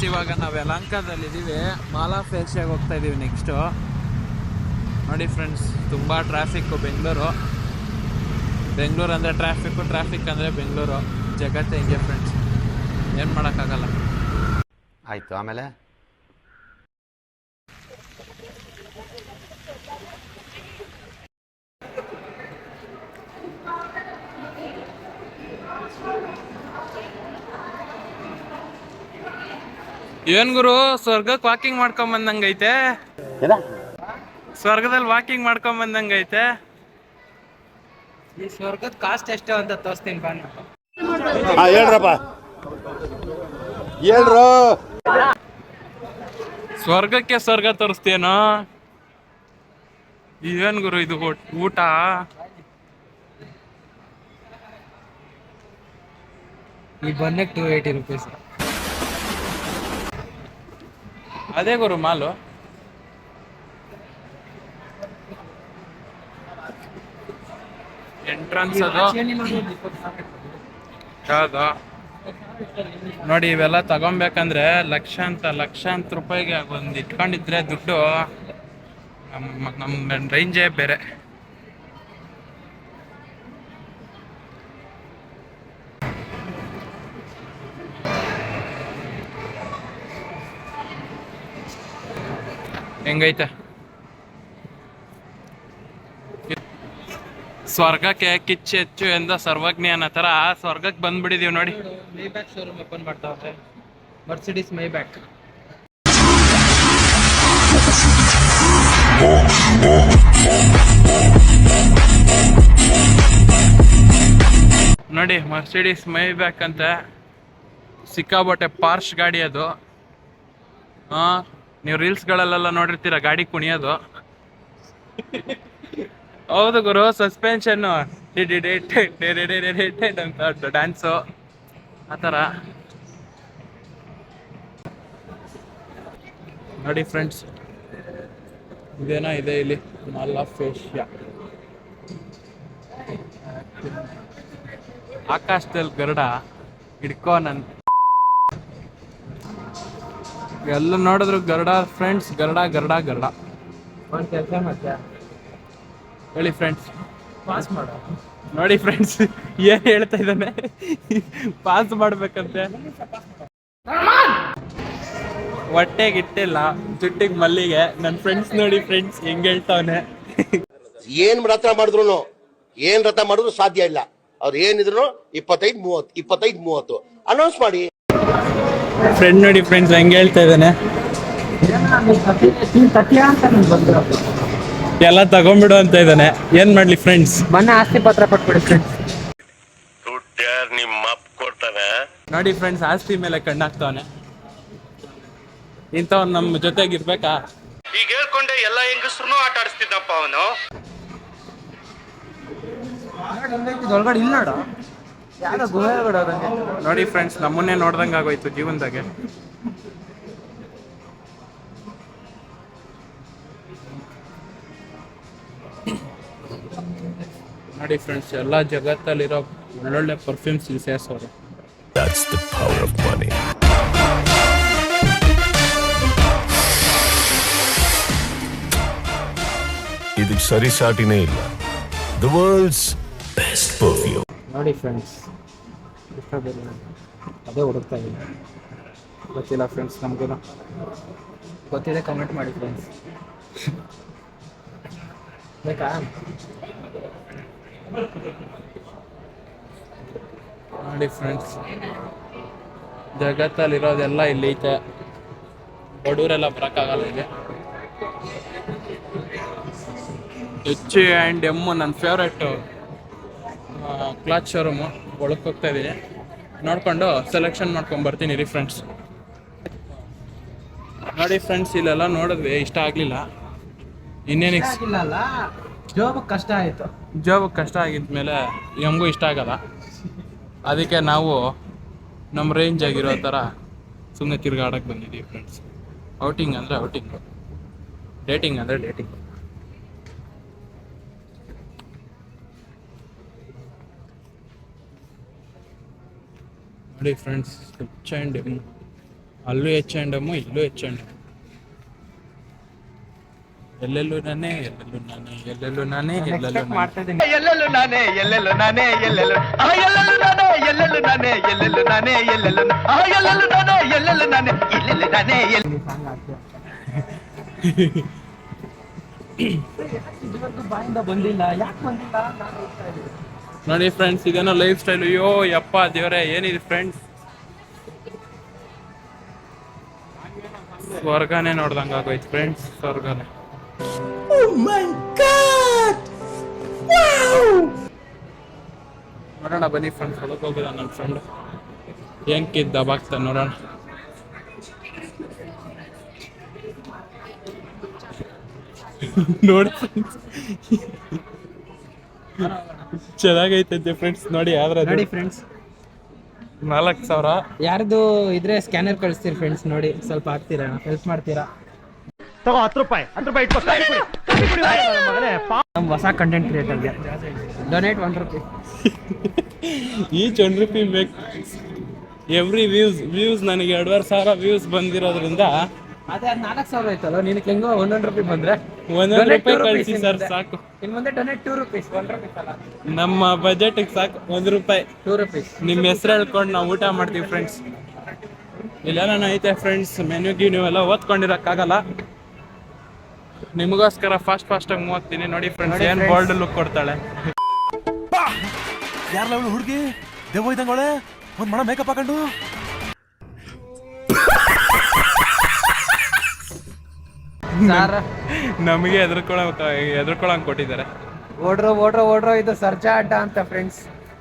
ಇವಾಗ ನಾವು ಯಲಹಂಕದಲ್ಲಿದ್ದೀವಿ. ಮಾಲಾ ಫೇಶಿಯಾಗಿ ಹೋಗ್ತಾ ಇದ್ದೀವಿ ನೆಕ್ಸ್ಟು. ನೋಡಿ ಫ್ರೆಂಡ್ಸ್, ತುಂಬ ಟ್ರಾಫಿಕ್ಕು ಬೆಂಗಳೂರು ಅಂದರೆ ಟ್ರಾಫಿಕ್ ಅಂದರೆ ಬೆಂಗಳೂರು. ಜಗತ್ತೇ ಹಿಂಗೆ ಫ್ರೆಂಡ್ಸ್, ಏನು ಮಾಡೋಕ್ಕಾಗಲ್ಲ. ಆಯಿತು, ಆಮೇಲೆ ಏನ್ ಗುರು, ಸ್ವರ್ಗಕ್ಕೆ ವಾಕಿಂಗ್ ಮಾಡ್ಕೊಂಡ್ ಬಂದಂಗೈತೆ. ಸ್ವರ್ಗದಲ್ಲಿ ವಾಕಿಂಗ್ ಮಾಡ್ಕೊಂಡ್ ಬಂದಂಗೈತೆ. ಈ ಸ್ವರ್ಗದ ಕಾಸ್ಟ್ ಎಷ್ಟು ಅಂತ ತೋರಿಸ್ತೀನಿ ಬನ್ನಿ. ಹೇಳ್ರಪ್ಪ, ಹೇಳ್ರು. ಸ್ವರ್ಗಕ್ಕೆ ಸ್ವರ್ಗ ತೋರಿಸ್ತೇನೋ. ಏನ್ ಗುರು ಇದು ಊಟ? ಈ ಬನ್ನಕ್ಕೆ 280 ರೂಪೀಸ್. ಅದೇ ಗುರು ಮಾಲು. ಎಂಟ್ರನ್ಸ್ ಅದು ಯಾವ್ದು ನೋಡಿ. ಇವೆಲ್ಲ ತಗೊಬೇಕಂದ್ರೆ ಲಕ್ಷಾಂತರ ರೂಪಾಯಿಗೆ ಒಂದು ಇಟ್ಕೊಂಡಿದ್ರೆ ದುಡ್ಡು ನಮ್ಮ ರೇಂಜೇ ಬೇರೆ. ಹೆಂಗೈತೆ ಸ್ವರ್ಗಕ್ಕೆ ಕಿಚ್ಚು ಹೆಚ್ಚು ಎಂದ ಸರ್ವಜ್ಞ ಅನ್ನೋ ಥರ ಸ್ವರ್ಗಕ್ಕೆ ಬಂದ್ಬಿಟ್ಟಿದೀವಿ ನೋಡಿ. ಮೈಬ್ಯಾಕ್ ಶೋರೂಮ್ ಓಪನ್ ಮಾಡ್ತಾವ್ರೆ, ಮರ್ಸಿಡೀಸ್ ಮೈಬ್ಯಾಕ್. ನೋಡಿ ಮರ್ಸಿಡೀಸ್ ಮೈಬ್ಯಾಕ್ ಅಂತ ಸಿಕ್ಕಾಬಟ್ಟೆ ಪಾರ್ಶ್ ಗಾಡಿ ಅದು. ನೀವು ರೀಲ್ಸ್ಗಳಲ್ಲೆಲ್ಲ ನೋಡಿರ್ತೀರ ಗಾಡಿ ಕುಣಿಯೋದು. ಹೌದು ಗುರು, ಸಸ್ಪೆನ್ಷನ್ ಅಂತ ಡ್ಯಾನ್ಸು ಆ ಥರ. ನೋಡಿ ಫ್ರೆಂಡ್ಸ್, ಇದೇನೋ ಇದೆ ಇಲ್ಲಿ ಮಾಲಾ ಫೇಶಿಯಾ. ಆಕಾಶದಲ್ಲಿ ಗರುಡ ಹಿಡ್ಕೋ ನನ್. ಎಲ್ಲ ನೋಡಿದ್ರು ಗರುಡ ಫ್ರೆಂಡ್ಸ್, ಗರುಡ. ಒಂದು ಕೆಲಸ ಮಾಡ್ತೀಯಾ? ಹೇಳಿ ಫ್ರೆಂಡ್ಸ್. ಪಾಸ್ ಮಾಡು. ನೋಡಿ ಫ್ರೆಂಡ್ಸ್, ಏನ್ ಹೇಳ್ತಾ ಇದ್ದಾನೆ, ಪಾಸ್ ಮಾಡ್ಬೇಕಂತೆ. ಹೊಟ್ಟೆಗೆ ಇಟ್ಟಿಲ್ಲ, ಜುಟ್ಟಿಗೆ ಮಲ್ಲಿಗೆ. ನನ್ನ ಫ್ರೆಂಡ್ಸ್ ನೋಡಿ ಫ್ರೆಂಡ್ಸ್ ಹೆಂಗ್ ಹೇಳ್ತಾವನೆ. ಏನ್ ರಥ ಮಾಡಿದ್ರು ಸಾಧ್ಯ ಇಲ್ಲ. ಅವ್ರು ಏನಿದ್ರು 25-30 ಅನೌನ್ಸ್ ಮಾಡಿ. ಫ್ರೆಂಡ್ ನೋಡಿ ಫ್ರೆಂಡ್ಸ್ ಹೆಂಗ್ ಹೇಳ್ತಾ ಇದ್ದಾನೆ. ಎಲ್ಲ ತಗೊಂಡ್ಬಿಡು ಅಂತ ಇದ್ದಾನೆ. ಏನ್ ಮಾಡ್ಲಿ ಫ್ರೆಂಡ್ಸ್, ಮೊನ್ನೆ ಆಸ್ತಿ ಪತ್ರ ಕೊಟ್ಬಿಡಿ ಫ್ರೆಂಡ್ಸ್. ನಿಮ್ಮ ಅಪ್ಪ ಕೊಡ್ತಾನೆ ನೋಡಿ ಫ್ರೆಂಡ್ಸ್, ಆಸ್ತಿ ಮೇಲೆ ಕಣ್ಣಾಕ್ತಾವನೆ. ಇಂಥವ್ನು ನಮ್ಮ ಜೊತೆಗೆ ಇರ್ಬೇಕಾ? ಈಗ ಹೇಳ್ಕೊಂಡೆ ಎಲ್ಲ ಹೆಂಗಸ್ರು ಆಟ ಆಡಿಸ್ತಿದ್ದಪ್ಪ ಅವನು. ಒಳಗಡೆ ಇಲ್ಲ ನೋಡ, ಯಾರೋ ಗುಹೆ ಬಿಡೋದಂಗೆ. ನೋಡಿ ಫ್ರೆಂಡ್ಸ್, ನಮ್ಮನ್ನೇ ನೋಡ್ದಂಗೆ ಆಗೋಯ್ತು ಜೀವನದಾಗೆ. ನೋಡಿ ಫ್ರೆಂಡ್ಸ್, ಎಲ್ಲ ಜಗತ್ತಲ್ಲಿರೋ ಒಳ್ಳೊಳ್ಳೆ ಪರ್ಫ್ಯೂಮ್ಸ್ ಇಲ್ಲಿ ಸೇರಿಸೋರು. That's the power of money. ಇದಕ್ಕೆ ಸರಿಸಾಟಿನೇ ಇಲ್ಲ. The world's best perfume. ನೋಡಿ ಫ್ರೆಂಡ್ಸ್, ಅದೇ ಹುಡುಕ್ತಾ ಇದ್ದೀನಿ. ಗೊತ್ತಿಲ್ಲ ಫ್ರೆಂಡ್ಸ್, ನಮಗೂ ಗೊತ್ತಿದೆ, ಕಮೆಂಟ್ ಮಾಡಿ ಫ್ರೆಂಡ್ಸ್. ಬೇಕಾ? ನೋಡಿ ಫ್ರೆಂಡ್ಸ್, ಜಗತ್ತಲ್ಲಿರೋದೆಲ್ಲ ಇಲ್ಲಿ ಐತೆ. ಬಡವರೆಲ್ಲ ಬರೋಕ್ಕಾಗಲ್ಲ ಇಲ್ಲಿ. H&M ನನ್ನ ಫೇವ್ರೇಟು ಕ್ಲಾತ್ ಶೋರೂಮು. ಒಳಕ್ಕೆ ಹೋಗ್ತಾ ಇದ್ದೀನಿ, ನೋಡ್ಕೊಂಡು ಸೆಲೆಕ್ಷನ್ ಮಾಡ್ಕೊಂಡು ಬರ್ತೀನಿ ರೀ ಫ್ರೆಂಡ್ಸ್. ನೋಡಿ ಫ್ರೆಂಡ್ಸ್, ಇಲ್ಲೆಲ್ಲ ನೋಡಿದ್ವಿ, ಇಷ್ಟ ಆಗಲಿಲ್ಲ. ಇನ್ನೇನಿಲ್ಲ, ಜಾಬ್ ಕಷ್ಟ ಆಯಿತು. ಜಾಬ್ ಕಷ್ಟ ಆಗಿದ್ಮೇಲೆ ನಮಗೂ ಇಷ್ಟ ಆಗಲ್ಲ. ಅದಕ್ಕೆ ನಾವು ನಮ್ಮ ರೇಂಜ್ ಆಗಿರೋ ಥರ ಸುಮ್ಮನೆ ತಿರ್ಗಾಡಕ್ಕೆ ಬಂದಿದ್ದೀವಿ ಫ್ರೆಂಡ್ಸ್. ಔಟಿಂಗ್ ಅಂದರೆ ಔಟಿಂಗು, ಡೇಟಿಂಗ್ ಅಂದರೆ ಡೇಟಿಂಗ್. ನೋಡಿ ಫ್ರೆಂಡ್ಸ್, H&M ಅಲ್ಲೂ H&M, ಇಲ್ಲೂ H&M. ಎಲ್ಲೆಲ್ಲೂ ನಾನೇ ಎಲ್ಲೆಲ್ಲೂ ನಾನೇ ಎಲ್ಲೆಲ್ಲೂ ನಾನೇ ಎಲ್ಲೆಲ್ಲೂ ಮಾಡ್ತಾ ಇದ್ದೀನಿ. ಎಲ್ಲೆಲ್ಲೂ ನಾನೇ ಎಲ್ಲೆಲ್ಲೂ ನಾನೇ ಎಲ್ಲೆಲ್ಲೂ ಎಲ್ಲೆಲ್ಲೂ ನಾನೇ ಎಲ್ಲೆಲ್ಲೂ ನಾನೇ ಎಲ್ಲೆಲ್ಲೂ ನಾನೇ ಎಲ್ಲೆಲ್ಲೂ ಎಲ್ಲೆಲ್ಲೂ ನಾನೇ ಎಲ್ಲೆಲ್ಲೂ ನಾನೇ ಎಲ್ಲೆಲ್ಲೂ ನಾನೇ ಸಾಂಗ್ ಆಗ್ತದೆ. ಇದುವರೆಗೂ ಬಾಯಿಂದ ಬಂದಿಲ್ಲ, ಯಾಕೆ ಬಂದಿಲ್ಲ ನಾನು ಹೋಗ್ತಾ ಇದ್ದೀನಿ. ನೋಡಿ ಫ್ರೆಂಡ್ಸ್, ಇದೇನೋ ಲೈಫ್ ಸ್ಟೈಲ್. ಅಯ್ಯೋ ಯಪ್ಪ ದೇವ್ರೆ, ಏನಿದೆ ಫ್ರೆಂಡ್ಸ್, ಸ್ವರ್ಗನೇ ನೋಡ್ದಂಗೆ ಆಗೋಯ್ತು ಫ್ರೆಂಡ್ಸ್, ಸ್ವರ್ಗನೇ. ನೋಡೋಣ ಬನ್ನಿ ಫ್ರೆಂಡ್ಸ್, ಹೊಲಕ್ಕೆ ಹೋಗೋದ ನನ್ನ ಫ್ರೆಂಡ್ ಹೆಂಗೆ ದಬಾಗ್ತಾನೆ ನೋಡೋಣ. ನೋಡಿ ಚೆನ್ನಾಗೈತಂತೆ ಫ್ರೆಂಡ್ಸ್. ನೋಡಿ ನೋಡಿ ಫ್ರೆಂಡ್ಸ್, 4,000. ಯಾರ್ದು ಇದ್ರೆ ಸ್ಕ್ಯಾನರ್ ಕಳಿಸ್ತೀರಿ ಫ್ರೆಂಡ್ಸ್, ನೋಡಿ ಸ್ವಲ್ಪ ಹಾಕ್ತೀರಾ, ಹೆಲ್ಪ್ ಮಾಡ್ತೀರಾ. ತಗೋ 10 ರೂಪಾಯಿ ಇಟ್ಕೋ. ನಮ್ಮ ಹೊಸ ಕಂಟೆಂಟ್ ಕ್ರಿಯೇಟರ್ಗೆ donate 1 rupee. Each 1 rupee make every views ನನಗೆ 2,500 ವ್ಯೂಸ್ ಬಂದಿರೋದ್ರಿಂದ ಅದೇ 4,000 ಆಯ್ತಲ್ಲ, ನಿನಗೆ ಹೆಂಗೋ 1 ರೂಪಿ ಬಂದ್ರೆ 1 ರೂಪಾಯಿ ಕಳಿಸಿ ಸರ್ ಸಾಕು. ಇನ್ನು ಮುಂದೆ ಡೊನೇಟ್ 2 ರೂಪೀಸ್, 1 ರೂಪೀಸ್ ಅಲ್ಲ, ನಮ್ಮ ಬಜೆಟ್ಗೆ ಸಾಕು 1 ರೂಪಾಯಿ. 2 ರೂಪೀಸ್. ನಿಮ್ಮ ಹೆಸರು ಹೇಳ್ಕೊಂಡು ನಾವು ಊಟ ಮಾಡ್ತೀವಿ ಫ್ರೆಂಡ್ಸ್. ಇಲ್ಲೆಲ್ಲ ಐತೆ ಫ್ರೆಂಡ್ಸ್, ಮೆನ್ಯೂಗೆ ನೀವೆಲ್ಲ ಓದ್ಕೊಂಡಿರೋಕ್ಕಾಗಲ್ಲ. ನಿಮಗೋಸ್ಕರ ಫಾಸ್ಟಾಗಿ ಮೂವತ್ತೀನಿ. ನೋಡಿ ಫ್ರೆಂಡ್ಸ್, ಏನು ಬೋಲ್ಡ್ ಲುಕ್ ಕೊಡ್ತಾಳೆ. ಯಾರಲ್ಲ ಅವಳು ಹುಡುಗಿ ದೆವ್ವ ಇದ್ದಂಗೆ ಒಂದ್ ಮಣ ಮೇಕಪ್ ಹಾಕೊಂಡು ನಮಗೆ ಎದ್ರಕೊಳಂಗ್ ಕೊಟ್ಟಿದ್ದಾರೆ. ಓಡ್ರೋ ಇದು ಸರ್ಜಾ ಆಟ ಅಂತ ಫ್ರೆಂಡ್ಸ್.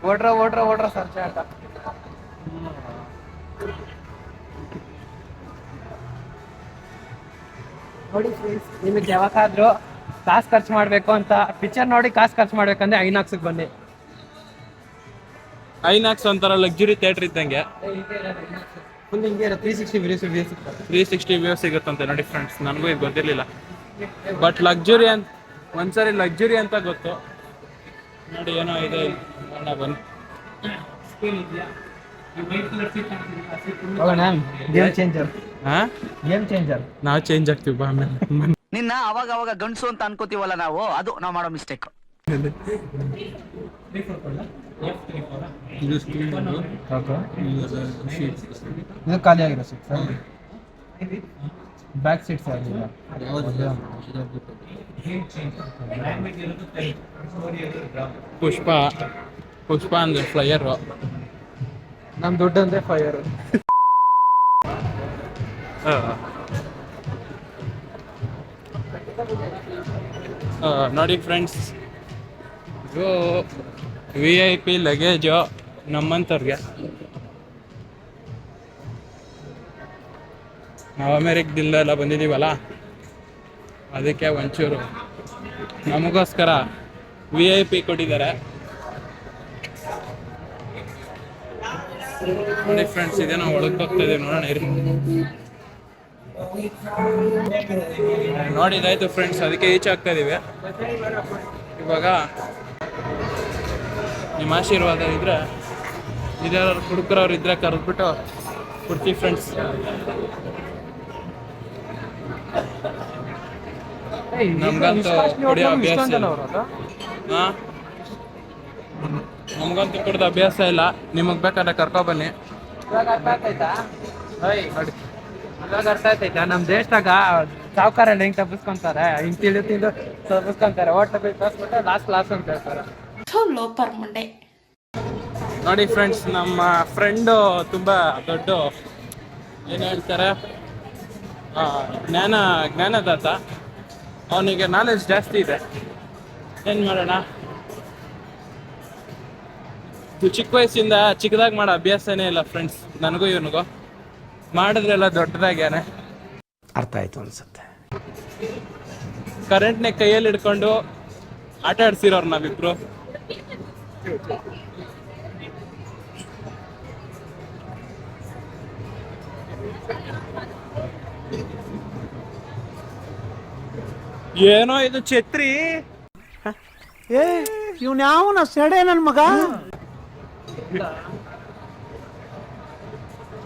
ಓಡ್ರೋ ಸರ್ಜಾ ಆಟ. ನೋಡಿ ಫ್ರೆಂಡ್ಸ್, ನಿಮಗೆ ಯಾವಾಗಾದ್ರೂ ಕಾಸು ಖರ್ಚು ಮಾಡಬೇಕು ಅಂತ, ಪಿಕ್ಚರ್ ನೋಡಿ ಕಾಸು ಖರ್ಚು ಮಾಡ್ಬೇಕಂದ್ರೆ ಐನಾಕ್ಸ್ಗೆ ಬನ್ನಿ. ಐನಾಕ್ಸ್ ಒಂಥರ ಲಕ್ಸುರಿ ಥಿಯೇಟರ್ ಇದ್ದಂಗೆ. ಫುಲ್ ಹಿಂಗೆ 360 ವ್ಯೂಸ್ 360 ವ್ಯೂ ಸಿಗುತ್ತಂತೆ. ನೋಡಿ ಫ್ರೆಂಡ್ಸ್, ನನಗೂ ಇದು ಗೊತ್ತಿರಲಿಲ್ಲ. ಬಟ್ ಲಕ್ಸುರಿ ಅಂತ ಒಂದ್ಸರಿ ಲಕ್ಸುರಿ ಅಂತ ಗೊತ್ತು. ನೋಡಿ ಏನೋ ಇದೆ, ಬನ್ನಿ. Game changer. ಹಾಂ, ಗೇಮ್ ಚೇಂಜರ್. ನಾವು ಚೇಂಜ್ ಆಗ್ತೀವಿ ಬಾ ಆಮೇಲೆ. ನಿನ್ನ ಅವಾಗ ಗಂಡಸು ಅಂತ ಅನ್ಕೋತೀವಲ್ಲ ನಾವು, ಅದು ನಾವು ಮಾಡೋ ಮಿಸ್ಟೇಕ್. ಇದು ಖಾಲಿ ಆಗಿರೋ ಸೀಟ್ ಸರ್, ಬ್ಯಾಕ್ ಸೀಟ್ಸ್ ಆಗಿಲ್ಲ. ಪುಷ್ಪ ಅಂದ್ರೆ ಫ್ಲೈಯರು, ನಮ್ಮ ದುಡ್ಡು ಅಂದ್ರೆ ಫೈರ್. ನೋಡಿ ಫ್ರೆಂಡ್ಸ್, ಇದು VIP ಲಗೇಜು ನಮ್ಮಂಥವ್ರಿಗೆ. ನಾವು ಅಮೇರಿಕದಿಂದ ಎಲ್ಲ ಬಂದಿದ್ದೀವಲ್ಲ, ಅದಕ್ಕೆ ಒಂಚೂರು ನಮಗೋಸ್ಕರ VIP ಕೊಟ್ಟಿದ್ದಾರೆ. ನೋಡಿ ಫ್ರೆಂಡ್ಸ್, ಇದೇನೋ ಒಳಗೆ ಹೋಗ್ತಾ ಇದೀವಿ, ನೋಡೋಣ ಇರಿ. ನೋಡಿದಾಯ್ತು ಫ್ರೆಂಡ್ಸ್, ಅದಕ್ಕೆ ಈಚೆ ಆಗ್ತಾ ಇದೀವಿ. ಇವಾಗ ನಿಮ್ಮ ಆಶೀರ್ವಾದ ಇದ್ರೆ, ಇದ್ಯಾರು ಹುಡುಕರವ್ರು ಇದ್ರೆ ಕರೆದ್ಬಿಟ್ಟು ಕೊಡ್ತೀವಿ ಫ್ರೆಂಡ್ಸ್. ನಮ್ಗಂತೂ ಕುಡಿಯೋ ಅಭ್ಯಾಸ ಇಲ್ಲ. ಹಾಂ, ನಮ್ಗಂತೂ ಕುಡ್ದು ಅಭ್ಯಾಸ ಇಲ್ಲ. ನಿಮಗೆ ಬೇಕಾದ್ರೆ ಕರ್ಕೊಬನ್ನಿ. ಇವಾಗ ಅರ್ಥ ಆಯ್ತಾ? ನಮ್ಮ ದೇಶದಾಗ ಸಾವುಕಾರಲ್ಲಿ ಹೆಂಗ್ ತಪ್ಪಿಸ್ಕೊಂತಾರೆ, ಹಿಂಗ್ ತಿಂದು ತಪ್ಪಿಸ್ಕೊಂತಾರೆ. ಹೋಟ್ಲ್ ಬಿಟ್ಟು ತೋರಿಸ್ಬಿಟ್ಟು ಲಾಸ್ಟ್ ಕ್ಲಾಸ್ ಅಂತ ಹೇಳ್ತಾರೆ. ನೋಡಿ ಫ್ರೆಂಡ್ಸ್, ನಮ್ಮ ಫ್ರೆಂಡು ತುಂಬ ದೊಡ್ಡ ಏನು ಹೇಳ್ತಾರೆ, ಜ್ಞಾನದಾತ. ಅವನಿಗೆ ನಾಲೆಜ್ ಜಾಸ್ತಿ ಇದೆ. ಏನು ಮಾಡೋಣ, ಚಿಕ್ಕ ವಯಸ್ಸಿಂದ ಚಿಕ್ಕದಾಗಿ ಮಾಡೋ ಅಭ್ಯಾಸನೇ ಇಲ್ಲ ಫ್ರೆಂಡ್ಸ್. ನನಗೂ ಇವನಿಗೂ ಮಾಡಿದ್ರೆಲ್ಲ ದೊಡ್ಡದಾಗ್ಯಾನೆ. ಅರ್ಥ ಆಯ್ತು ಅನ್ಸುತ್ತೆ. ಕರೆಂಟ್ನೇ ಕೈಯಲ್ಲಿ ಹಿಡ್ಕೊಂಡು ಆಟ ಆಡ್ಸಿರೋರು ನಾವಿಬ್ರು. ಏನೋ ಇದು ಛತ್ರಿ. ಇವ್ನ ಯಾವನ ಸೆಡೆ ನನ್ ಮಗ.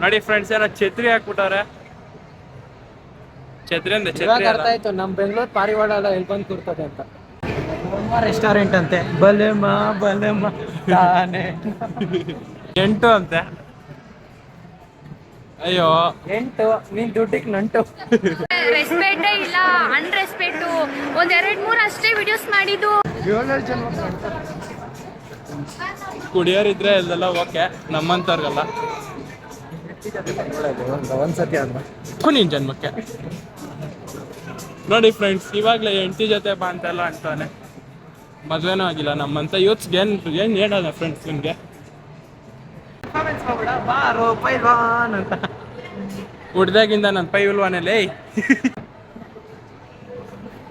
ನೋಡಿ ಫ್ರೆಂಡ್ಸ್ ಏನೋ ಛತ್ರಿ ಹಾಕ್ಬಿಟ್ಟವ್ರೆ. ಛತ್ರಿ ಅಂದ್ರೆ ಇವಾಗ ಛತ್ರಿ ಅರ್ಥ ಆಯ್ತು ನಮ್ ಬೆಂಗಳೂರು ಪಾರಿವಾಳ ಎಲ್ಲ ಎಲ್ಲಿ ಬಂದು ಕೂರ್ತದೆ ಅಂತ. ರೆಸ್ಟೋರೆಂಟ್ ಅಂತೆ, ಬಲೆಮ ತಾನೆ 8 ಅಂತೆ. ಅಯ್ಯೋ 8 ನೀನ್ ದುಡ್ಡಿಗೆ ನಂಟು. ರೆಸ್ಪೆಕ್ಟೇ ಇಲ್ಲ, ಅನ್ರೆಸ್ಪೆಕ್ಟು. ಒಂದ್ 2-3 ಅಷ್ಟೇ ವಿಡಿಯೋಸ್ ಮಾಡಿದ್ದು. 7 ಜನ ಕುಡಿಯೋರಿದ್ರೆ ಇಲ್ಲೆಲ್ಲ ಓಕೆ, ನಮ್ಮಂತವ್ರಿಗಲ್ಲ. ಒಂದ್ಸತಿ ಆದ್ಮ ನಿನ್ ಜನ್ಮಕ್ಕೆ. ನೋಡಿ ಫ್ರೆಂಡ್ಸ್, ಇವಾಗಲೇ ಹೆಂಡತಿ ಜೊತೆ ಬಾ ಅಂತೆಲ್ಲ ಅಂತಾನೆ. ಮದ್ವೆನೂ ಆಗಿಲ್ಲ ನಮ್ಮಂತ ಯೂತ್ಸ್ಗೆ ಏನ್ ಹೇಳೋಣ ಫ್ರೆಂಡ್ಸ್ ನಿಮ್ಗೆ. ಬಾರೋ ಪೈಲ್ವಾನ್ ಅಂತ ಹುಡ್ದಾಗಿಂದ ನನ್ನ ಪೈ ಉಲ್ವಾನಲ್ಲಿ.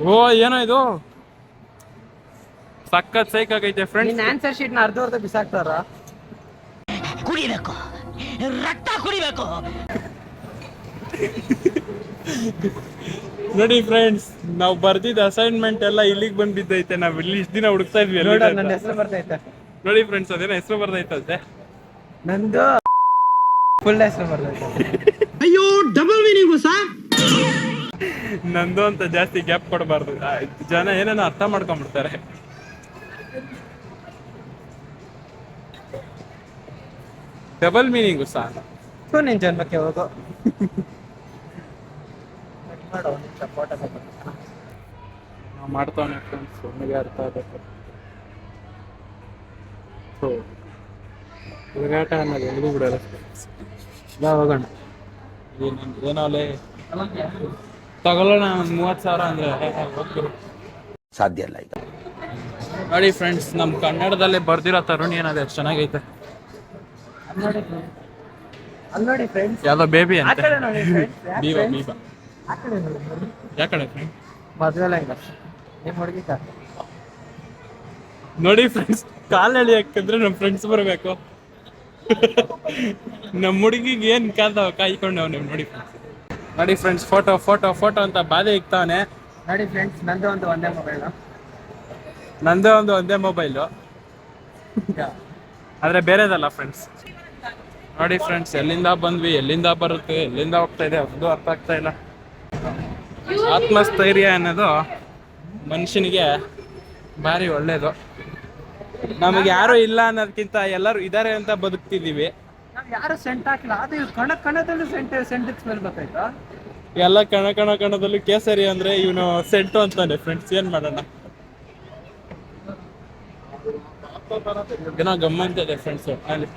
ಓ ಏನೋ ಇದು ಸಖತ್ ಸೈಕ್ ಆಗೈತೆ ಫ್ರೆಂಡ್ಸ್. ನಿನ್ನ ಆನ್ಸರ್ ಶೀಟ್ ನ ಅರ್ಧ ಬಿಸಾಕ್ತಾರ. ಕುಡಿಬೇಕು, ರಕ್ತ ಕುಡಿಬೇಕು. ನೋಡಿ ಫ್ರೆಂಡ್ಸ್, ನಾವು ಬರ್ದಿದ್ದ ಅಸೈನ್ಮೆಂಟ್ ಎಲ್ಲ ಇಲ್ಲಿಗೆ ಬಂದ್ ಬಿದ್ದೈತೆ. ನಾವ್ ಇಲ್ಲಿ ಇಷ್ಟ ದಿನ ಹುಡುಕ್ತಾ ಇದ್ವಿ. ನನ್ನ ಹೆಸರು ಬರ್ತೈತೆ ನೋಡಿ ಫ್ರೆಂಡ್ಸ್, ಅದೇನೋ ಹೆಸರು ಬರ್ದೈತಂತೆ. ನಂದು ಫುಲ್ ಹೆಸರು ಬರ್ತೈತೆ. ನಂದು ಅಂತ ಜಾಸ್ತಿ ಗ್ಯಾಪ್ ಕೊಡಬಾರ್ದು, ಜನ ಏನೇನೋ ಅರ್ಥ ಮಾಡ್ಕೊಂಡ್ಬಿಡ್ತಾರೆ. ಡಬಲ್ ಮೀನಿಂಗು ಸಹ. ನಿನ್ ಜನ್ಮಕ್ಕೆ ಹೋಗೋ. ನಾವು ಮಾಡ್ತಾವನೆ ಫ್ರೆಂಡ್ಸ್, ಒಮ್ಮೆಗೆ ಅರ್ಥ ಆಗಬೇಕು. ಸೊ ಹುಡುಗಾಟ ಅನ್ನೋದು ಎಲ್ಲಿಗೂ ಬಿಡೋಲ್ಲ. ಬಾ ಹೋಗೋಣ. ಏನೋಲೆ ತಗೊಳ್ಳೋಣ ಒಂದು 30,000 ಅಂದ್ರೆ ಹೋಗ್ತೀವಿ. ಸಾಧ್ಯ ಇಲ್ಲ ಈಗ. ನೋಡಿ ಫ್ರೆಂಡ್ಸ್, ನಮ್ಮ ಕನ್ನಡದಲ್ಲೇ ಬರ್ದಿರೋ ತರುಣಿ ಏನದೆ ಎಷ್ಟು ಚೆನ್ನಾಗೈತೆ. ಅಲ್ಲಿ ನೋಡಿ ಫ್ರೆಂಡ್ಸ್, ಯಾವ್ದೋ ಬೇಬಿ ಆ ಅಂತ. ಕಡೆ ನೋಡಿ ಫ್ರೆಂಡ್ಸ್, ಬೀಬಾ ಬೀಬಾ ಆ ಕಡೆ ನೋಡಿ. ಯಾ ಕಡೆ ಫ್ರೆಂಡ್ ಮದ್ವೆಲ್ಲ ಹಿಂಗ ನಿಮ್ ಹುಡುಗಿ ನೋಡಿ ಫ್ರೆಂಡ್ಸ್, ಕಾಲ್ ಎಳಿಯಾಕಂದ್ರೆ ನಮ್ಮ ಫ್ರೆಂಡ್ಸ್ ಬರಬೇಕು. ನಮ್ಮ ಹುಡುಗಿಗೆ ಏನ್ ಕಾಯ್ಕೊಂಡವ್ ನೀವು. ನೋಡಿ ಫ್ರೆಂಡ್ಸ್, ಫೋಟೋ ಫೋಟೋ ಫೋಟೋ ಅಂತ ಬಾಧೆ ಇಕ್ತಾವನೆ. ನೋಡಿ ಫ್ರೆಂಡ್ಸ್, ನಂದು ಒಂದು ಒಂದೇ ಮೊಬೈಲ್. ನಂದೇ ಒಂದೇ ಮೊಬೈಲು, ಆದ್ರೆ ಬೇರೆದಲ್ಲ ಫ್ರೆಂಡ್ಸ್. ನೋಡಿ ಫ್ರೆಂಡ್ಸ್, ಎಲ್ಲಿಂದ ಬಂದ್ವಿ, ಎಲ್ಲಿಂದ ಬರುತ್ತೆ, ಎಲ್ಲಿಂದ ಹೋಗ್ತಾ ಇದೆ ಅದು ಅರ್ಥ ಆಗ್ತಾ ಇಲ್ಲ. ಆತ್ಮಸ್ಥೈರ್ಯ ಅನ್ನೋದು ಮನುಷ್ಯನಿಗೆ ಭಾರಿ ಒಳ್ಳೇದು. ನಮಗೆ ಯಾರು ಇಲ್ಲ ಅನ್ನೋದಕ್ಕಿಂತ ಎಲ್ಲರೂ ಇದಾರೆ ಅಂತ ಬದುಕ್ತಿದೀವಿ. ನಾವ್ ಯಾರು ಸೆಂಟ್ ಹಾಕಿಲ್ಲ, ಅದು ಕಣದಲ್ಲಿ ಸೆಂಟ್ ಸ್ಮೆಲ್ ಗೊತ್ತಾಯ್ತಾ. ಎಲ್ಲ ಕಣದಲ್ಲೂ ಕೇಸರಿ ಅಂದ್ರೆ ಇವನು ಸೆಂಟು ಅಂತಾನೆ ಫ್ರೆಂಡ್ಸ್. ಏನ್ ಮಾಡೋಣ, ಏನೋ ಗಮ್ಮಂತಿದೆ ಫ್ರೆಂಡ್ಸ್ ಅಲ್ಲಿ.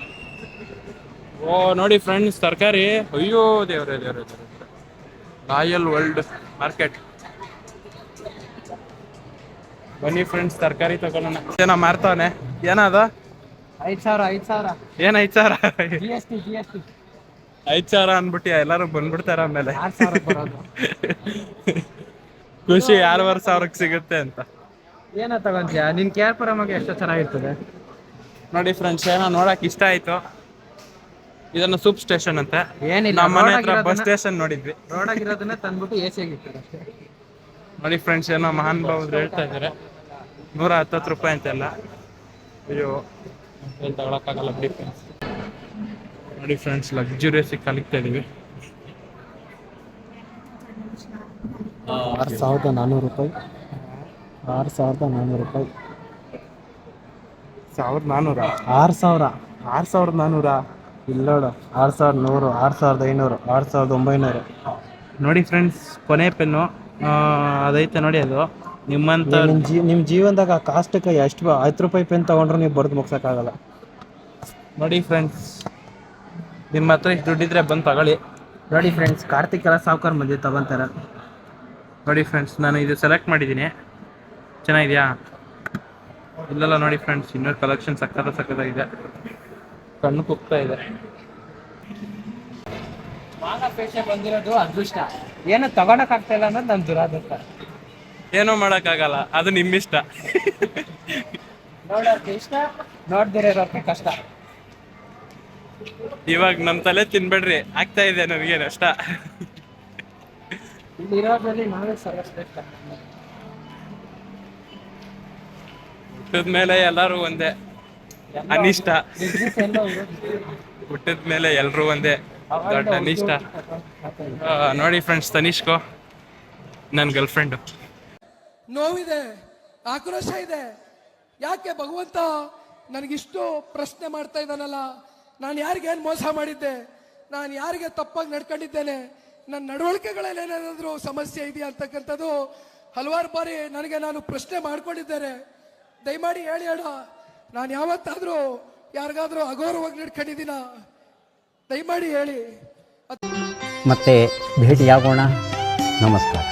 ಓ ನೋಡಿ ಫ್ರೆಂಡ್ಸ್, ತರಕಾರಿ. ಅಯ್ಯೋ ದೇವ್ರೆ ರಾಯಲ್ ವರ್ಲ್ಡ್ ಮಾರ್ಕೆಟ್. ಬನ್ನಿ ಫ್ರೆಂಡ್ಸ್, ತರಕಾರಿ ತಗೊಳ್ಳೋಣ. ಏನೋ ಮಾರ್ತಾವನೆ. ಏನದ 5,000 ಏನ್ 5,000? GST 5,000 ಅನ್ಬಿಟ್ಟು ಎಲ್ಲರೂ ಬಂದ್ಬಿಡ್ತಾರ ಆಮೇಲೆ. 6,000 ಬರೋದು. ಖುಷಿ 6,000 ಸಿಗುತ್ತೆ ಅಂತ. ಏನ ತಗೊಂತೀಯ? ನಿನ್ ಕೇರ್ಪುರ ಮಗ ಎಷ್ಟು ಚೆನ್ನಾಗಿರ್ತದೆ. ನೋಡಿ ಫ್ರೆಂಡ್ಸ್, ಏನೋ ನೋಡಕ್ ಇಷ್ಟ ಆಯ್ತು. ಇದನ್ನ ಸೂಪ್ ಸ್ಟೇಷನ್ ಅಂತ. ಏನಿಲ್ಲ, ನಮ್ಮ ಮನೆ ಹತ್ರ ಬಸ್ ಸ್ಟೇಷನ್ ನೋಡಿದ್ವಿ. ರೋಡ್ ಆಗಿರೋದನ್ನ ತಂದ್ಬಿಟ್ಟು AC ಆಗಿರ್ತದೆ ಅಷ್ಟೇ. ನೋಡಿ ಫ್ರೆಂಡ್ಸ್, ಏನೋ ಮಹಾನ್ ಭಾವರು ಹೇಳ್ತಾ ಇದ್ದಾರೆ 110 ರೂಪಾಯಿ ಅಂತೆಲ್ಲ. ಅಯ್ಯೋ ಏನು ತಗೊಳಕ್ಕಾಗಲ್ಲ ಬಿಡಿ ಫ್ರೆಂಡ್ಸ್. ನೋಡಿ ಫ್ರೆಂಡ್ಸ್, ಲಕ್ಸುರಿಯಸ್ಸಿಗೆ ಕಲಿತಾ ಇದೀವಿ. 6,400 ರೂಪಾಯಿ. 6,400 ರೂಪಾಯಿ. 1,400? 6,000. 6,400? ಇಲ್ಲೋಡು, 6,100, 6,500, 6,900. ನೋಡಿ ಫ್ರೆಂಡ್ಸ್, ಕೊನೆ ಪೆನ್ನು ಅದೈತೆ ನೋಡಿ. ಅದು ನಿಮ್ಮಂತ ನಿಮ್ ಜೀವನದಾಗ ಕಾಸ್ಟಕ್ಕೆ ಎಷ್ಟು 10 ರೂಪಾಯಿ ಪೆನ್ ತಗೊಂಡ್ರು ನೀವು ಬರ್ದು ಮುಗ್ಸಕ್ಕಾಗಲ್ಲ. ನೋಡಿ ಫ್ರೆಂಡ್ಸ್, ನಿಮ್ಮ ಹತ್ರ ಇಷ್ಟು ದುಡ್ಡಿದ್ರೆ ಬಂದು ತಗೊಳ್ಳಿ. ನೋಡಿ ಫ್ರೆಂಡ್ಸ್, ಕಾರ್ತಿಕ್ ಎಲ್ಲ ಸಾವುಕಾರ ಮಂದಿ ತಗೊಂತಾರೆ. ನೋಡಿ ಫ್ರೆಂಡ್ಸ್, ನಾನು ಇದು ಸೆಲೆಕ್ಟ್ ಮಾಡಿದ್ದೀನಿ. ಚೆನ್ನಾಗಿದೆಯಾ? ಇಲ್ಲೆಲ್ಲ ನೋಡಿ ಫ್ರೆಂಡ್ಸ್, ಇನ್ನೊಂದು ಕಲೆಕ್ಷನ್ ಸಕ್ಕತ್ತಾಗಿದೆ. ಕಣ್ಣು ಕುಗ್ತಾ ಇದೆ. ಬಂದಿರೋದು ಅದೃಷ್ಟ. ಏನು ತಗೊಳಕ್ ಆಗ್ತಾ ಇಲ್ಲ ಅನ್ನೋದು ನಮ್ ದುರಾದೃಷ್ಟ. ಏನೋ ಮಾಡೋಕ್ಕಾಗಲ್ಲ, ಅದು ನಿಮ್ಮಿಷ್ಟ. ನೋಡೋರ್ಗೆ ಇಷ್ಟ, ನೋಡ್ದಿರೋರ್ಗೆ ಕಷ್ಟ. ಇವಾಗ ನಮ್ಮ ತಲೆ ತಿನ್ಬೇಡ್ರಿ, ಆಗ್ತಾ ಇದೆ ನನಗೆ ಅಷ್ಟ. ಇಲ್ಲಿರೋದ್ರಲ್ಲಿ ನಾವೇ ಸರ್ವಶ್ರೇಷ್ಠ. ಹುಟ್ಟಿದ ಮೇಲೆ ಎಲ್ಲರೂ ಒಂದೇ, ಅನಿಷ್ಟ. ಹುಟ್ಟಿದ ಮೇಲೆ ಎಲ್ಲರೂ ಒಂದೇ, ದಟ್ ನನ್ನ ಇಷ್ಟ. ನೋಡಿ ಫ್ರೆಂಡ್ಸ್, ತನಿಷ್ಕೋ ನನ್ನ ಗರ್ಲ್ ಫ್ರೆಂಡು. ನೋವಿದೆ, ಆಕ್ರೋಶ ಇದೆ. ಯಾಕೆ ಭಗವಂತ ನನಗಿಷ್ಟು ಪ್ರಶ್ನೆ ಮಾಡ್ತಾ ಇದ್ದಾನಲ್ಲ? ನಾನು ಯಾರಿಗೇನು ಮೋಸ ಮಾಡಿದ್ದೆ? ನಾನು ಯಾರಿಗೆ ತಪ್ಪಾಗಿ ನಡ್ಕೊಂಡಿದ್ದೇನೆ? ನನ್ನ ನಡವಳಿಕೆಗಳಲ್ಲಿ ಏನಾದರೂ ಸಮಸ್ಯೆ ಇದೆಯಾ ಅಂತಕ್ಕಂಥದ್ದು ಹಲವಾರು ಬಾರಿ ನಾನು ಪ್ರಶ್ನೆ ಮಾಡ್ಕೊಂಡಿದ್ದೇನೆ. ದಯಮಾಡಿ ಹೇಳಿ ಅಣ್ಣ, ನಾನು ಯಾವತ್ತಾದರೂ ಯಾರಿಗಾದ್ರೂ ಅಗೌರವವಾಗಿ ನಡ್ಕೊಂಡಿದ್ದೀನ? ದಯಮಾಡಿ ಹೇಳಿ. ಮತ್ತೆ ಭೇಟಿಯಾಗೋಣ. ನಮಸ್ಕಾರ.